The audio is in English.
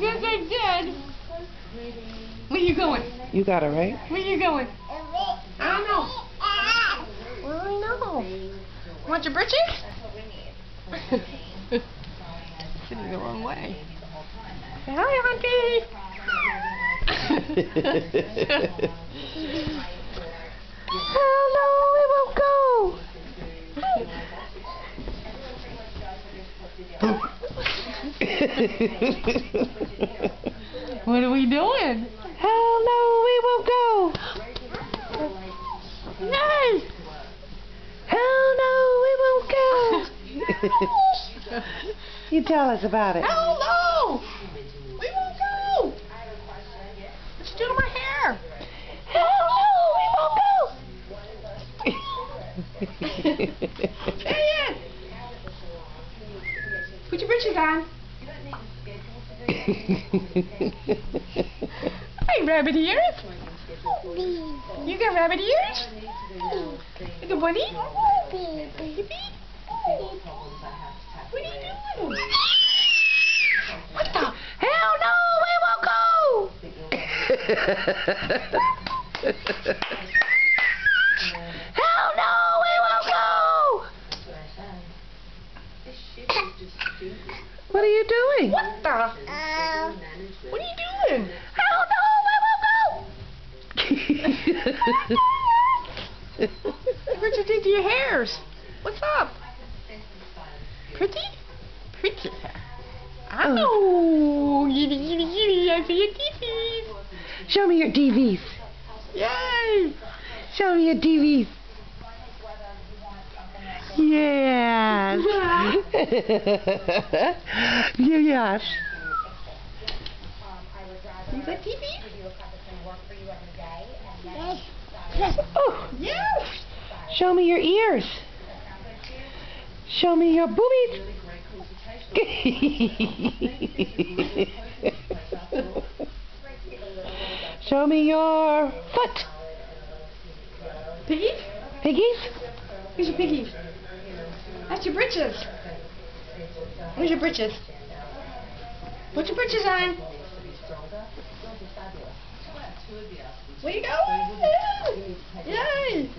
Yes, I did. Where you going? You got it, right? Where you going? I don't know. Well, I know. Want your britches? Sitting the wrong way. Say hi, Auntie. Oh no, it won't go. What are we doing? Hell no, we won't go. Yay! Hell no, we won't go. You tell us about it. Hell no! We won't go! What you doing to my hair? Hell no, we won't go. Say it! Put your britches on. Hey, rabbit ears. You got rabbit ears? You got bunny? Baby? What are you doing? What the? Hell no, we won't go. Hell no, we won't go. What are you doing? What the? What are you doing? Hell no, we won't go. What you did to your hairs? What's up? Pretty? Pretty hair. Oh, giddy, giddy, giddy. I see your teethies. Show me your DVs. Yay! Show me your DVs. Yes. Yes. You got teethies? Oh, Yes. show me your ears. Show me your boobies. Show me your foot. Piggies? Piggies? Where's your piggies? That's your britches. Where's your britches? Put your britches on. Where you going? Yay!